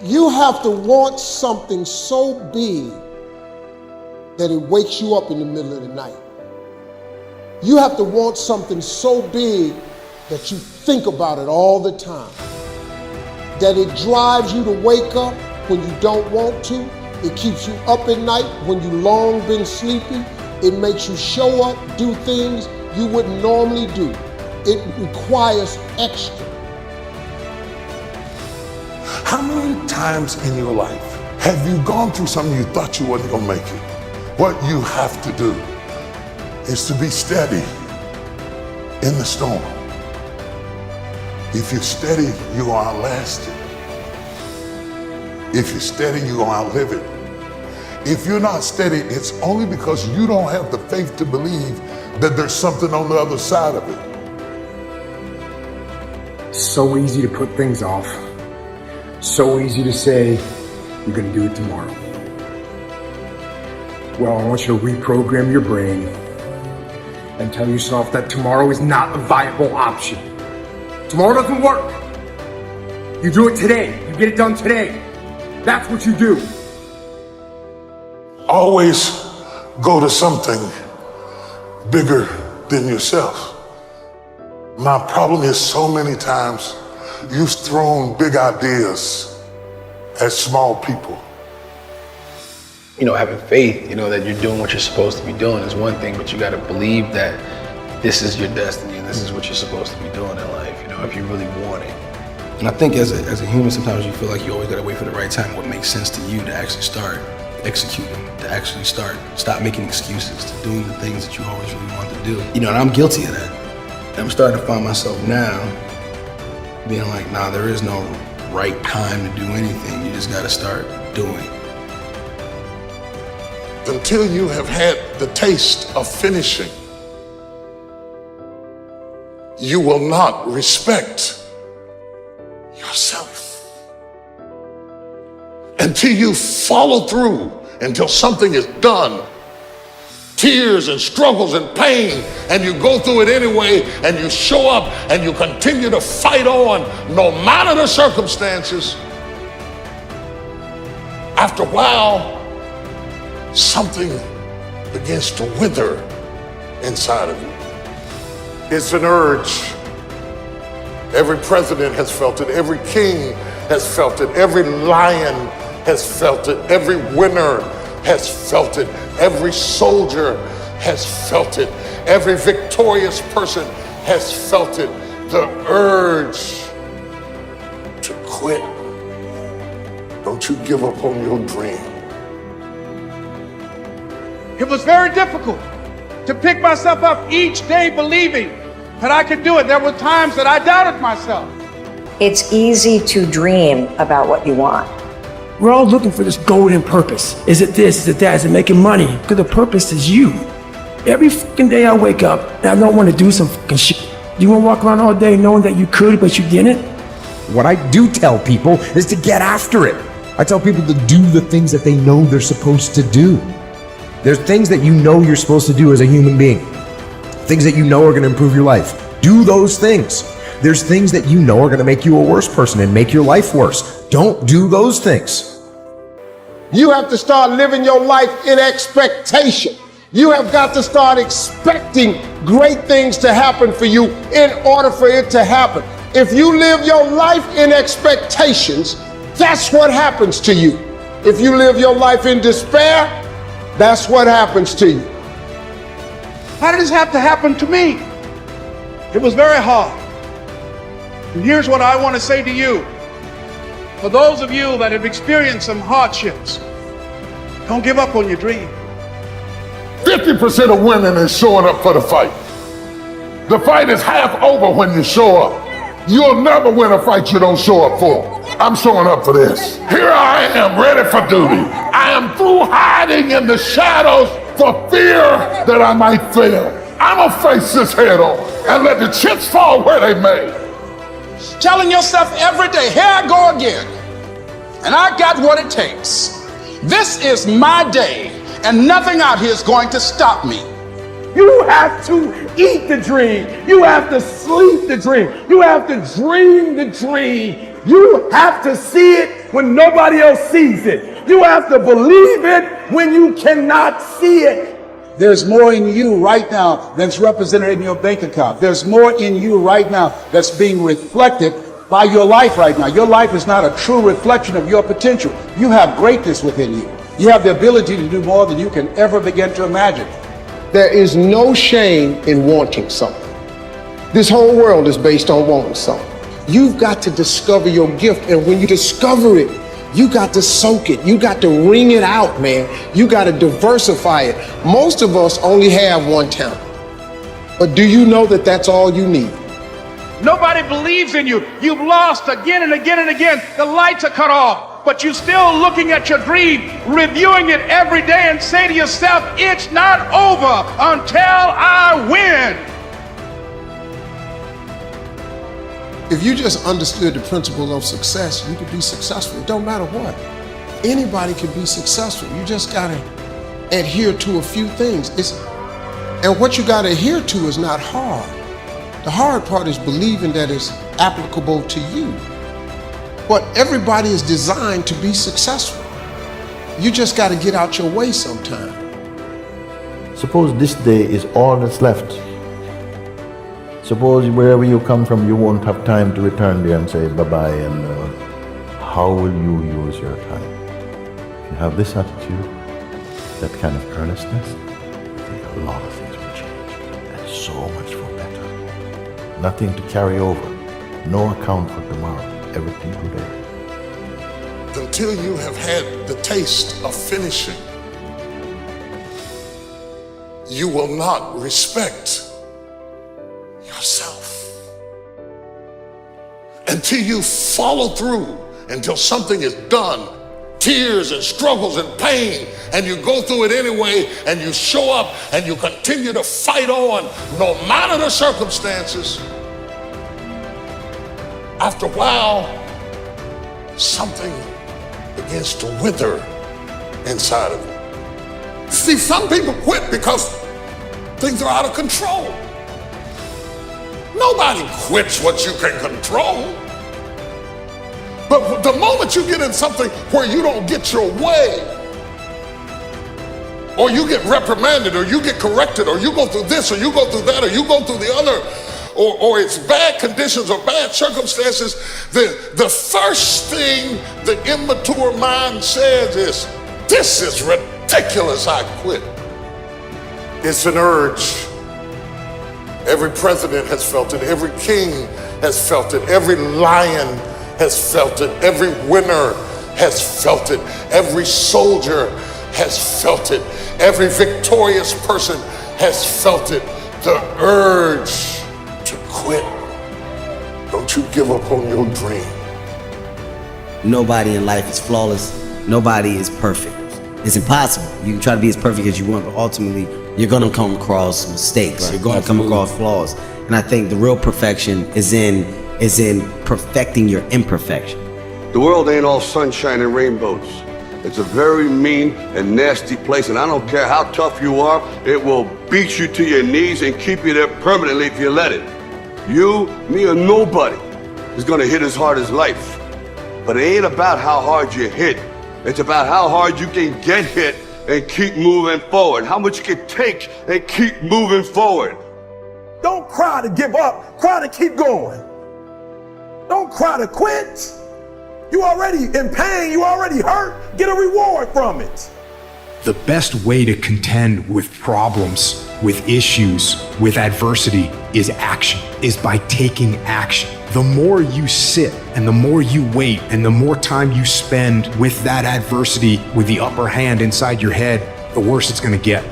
You have to want something so big that it wakes you up in the middle of the night. You have to want something so big that you think about it all the time. That it drives you to wake up when you don't want to. It keeps you up at night when you long been sleeping. It makes you show up, do things you wouldn't normally do. It requires extra. How many times in your life have you gone through something you thought you wasn't gonna make it? What you have to do is to be steady in the storm. If you're steady, you are outlasted. If you're steady, you're gonna outlive it. If you're not steady, it's only because you don't have the faith to believe that there's something on the other side of it. So easy to put things off. So easy to say, you're gonna do it tomorrow. Well, I want you to reprogram your brain and tell yourself that tomorrow is not a viable option. Tomorrow doesn't work. You do it today. You get it done today. That's what you do. Always go to something bigger than yourself. My problem is so many times you've thrown big ideas at small people. You know, having faith, you know, that you're doing what you're supposed to be doing is one thing, but you got to believe that this is your destiny and this is what you're supposed to be doing in life, you know, if you really want it. And I think as a human, sometimes you feel like you always got to wait for the right time, what makes sense to you to actually start executing, to actually stop making excuses, to doing the things that you always really want to do. You know, and I'm guilty of that. And I'm starting to find myself now being like, nah, there is no right time to do anything. You just got to start doing. Until you have had the taste of finishing, you will not respect yourself. Until you follow through, until something is done, tears and struggles and pain, and you go through it anyway, and you show up and you continue to fight on no matter the circumstances. After a while, something begins to wither inside of you. It's an urge. Every president has felt it. Every king has felt it. Every lion has felt it. Every winner has felt it. Every soldier has felt it. Every victorious person has felt it. The urge to quit. Don't you give up on your dream. It was very difficult to pick myself up each day believing that I could do it. There were times that I doubted myself. It's easy to dream about what you want. We're all looking for this golden purpose. Is it this? Is it that? Is it making money? Because the purpose is you. Every fucking day I wake up and I don't want to do some fucking shit. You want to walk around all day knowing that you could, but you didn't? What I do tell people is to get after it. I tell people to do the things that they know they're supposed to do. There's things that you know you're supposed to do as a human being. Things that you know are going to improve your life. Do those things. There's things that you know are going to make you a worse person and make your life worse. Don't do those things. You have to start living your life in expectation. You have got to start expecting great things to happen for you in order for it to happen. If you live your life in expectations, that's what happens to you. If you live your life in despair, that's what happens to you. How did this have to happen to me? It was very hard. And here's what I want to say to you. For those of you that have experienced some hardships, don't give up on your dream. 50% of winning is showing up for the fight. The fight is half over when you show up. You'll never win a fight you don't show up for. I'm showing up for this. Here I am, ready for duty. I am through hiding in the shadows for fear that I might fail. I'm gonna face this head on and let the chips fall where they may. Telling yourself every day, here I go again, and I got what it takes. This is my day, and nothing out here is going to stop me. You have to eat the dream. You have to sleep the dream. You have to dream the dream You have to see it when nobody else sees it. You have to believe it when you cannot see it. There's more in you right now that's represented in your bank account. There's more in you right now that's being reflected by your life right now. Your life is not a true reflection of your potential. You have greatness within you. You have the ability to do more than you can ever begin to imagine. There is no shame in wanting something. This whole world is based on wanting something. You've got to discover your gift, and when you discover it, you got to soak it. You got to wring it out, man. You got to diversify it. Most of us only have one talent. But do you know that that's all you need? Nobody believes in you. You've lost again and again and again. The lights are cut off, but you're still looking at your dream, reviewing it every day, and say to yourself, it's not over until I win. If you just understood the principle of success, you could be successful. It don't matter what. Anybody can be successful. You just gotta adhere to a few things. And what you gotta adhere to is not hard. The hard part is believing that it's applicable to you. But everybody is designed to be successful. You just gotta get out your way sometime. Suppose this day is all that's left. Suppose wherever you come from, you won't have time to return there and say bye-bye, and how will you use your time? If you have this attitude, that kind of earnestness, I think a lot of things will change, and so much for better. Nothing to carry over, no account for tomorrow, everything today. Until you have had the taste of finishing, you will not respect yourself. Until you follow through, until something is done, tears and struggles and pain, and you go through it anyway, and you show up and you continue to fight on no matter the circumstances. After a while, something begins to wither inside of you. See, some people quit because things are out of control. Nobody quits what you can control. But the moment you get in something where you don't get your way, or you get reprimanded, or you get corrected, or you go through this, or you go through that, or you go through the other, or it's bad conditions or bad circumstances, the first thing the immature mind says is, this is ridiculous, I quit. It's an urge. Every president has felt it. Every king has felt it. Every lion has felt it. Every winner has felt it. Every soldier has felt it. Every victorious person has felt it. The urge to quit. Don't you give up on your dream. Nobody in life is flawless. Nobody is perfect. It's impossible. You can try to be as perfect as you want, but ultimately you're gonna come across mistakes. Right. You're gonna come across flaws. And I think the real perfection is in perfecting your imperfection. The world ain't all sunshine and rainbows. It's a very mean and nasty place, and I don't care how tough you are, it will beat you to your knees and keep you there permanently if you let it. You, me, or nobody is gonna hit as hard as life. But it ain't about how hard you hit. It's about how hard you can get hit and keep moving forward. How much you can take and keep moving forward. Don't cry to give up, cry to keep going. Don't cry to quit. You already in pain, you already hurt, get a reward from it. The best way to contend with problems, with issues, with adversity is action, is by taking action. The more you sit and the more you wait and the more time you spend with that adversity, with the upper hand inside your head, the worse it's gonna get.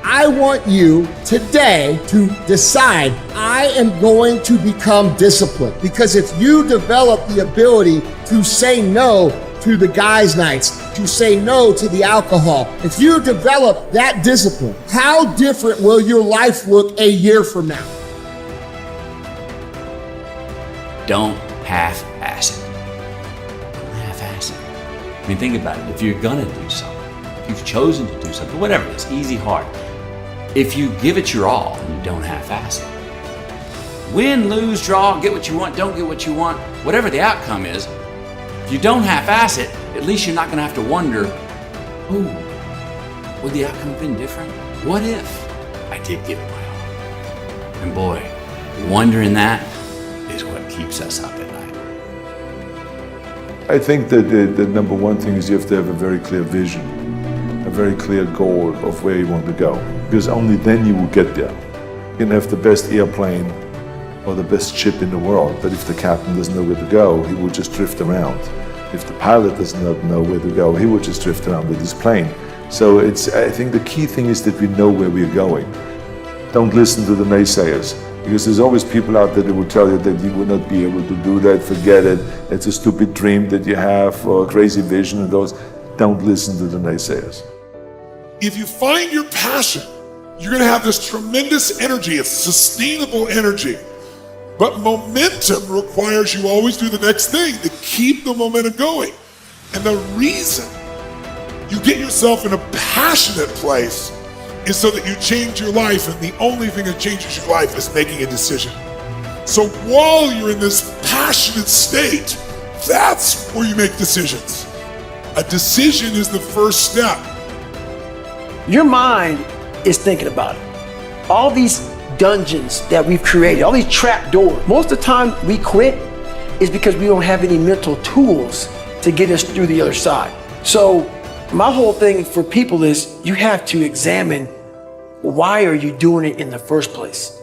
I want you today to decide, I am going to become disciplined. Because if you develop the ability to say no to the guys' nights, to say no to the alcohol, if you develop that discipline, how different will your life look a year from now? Don't half-ass it. Don't half-ass it. I mean, think about it. If you're gonna do something, if you've chosen to do something, whatever it is, easy, hard, if you give it your all and you don't half-ass it, Win, lose, draw, get what you want, don't get what you want, whatever the outcome is, if you don't half-ass it, at least you're not going to have to wonder, oh, would the outcome have been different? What if I did give it my all? And boy, wondering that is what keeps us up at night. I think that the number one thing is you have to have a very clear vision, a very clear goal of where you want to go, because only then you will get there. You can have the best airplane or the best ship in the world, but if the captain doesn't know where to go, he will just drift around. If the pilot does not know where to go, he will just drift around with his plane. So I think the key thing is that we know where we're going. Don't listen to the naysayers, because there's always people out there that will tell you that you will not be able to do that, forget it, it's a stupid dream that you have, or a crazy vision, and those. Don't listen to the naysayers. If you find your passion, you're going to have this tremendous energy. It's sustainable energy. But momentum requires you always do the next thing to keep the momentum going. And the reason you get yourself in a passionate place is so that you change your life, and the only thing that changes your life is making a decision. So while you're in this passionate state, that's where you make decisions. A decision is the first step. Your mind is thinking about it. All these dungeons that we've created, all these trap doors, most of the time we quit is because we don't have any mental tools to get us through the other side. So my whole thing for people is you have to examine, why are you doing it in the first place?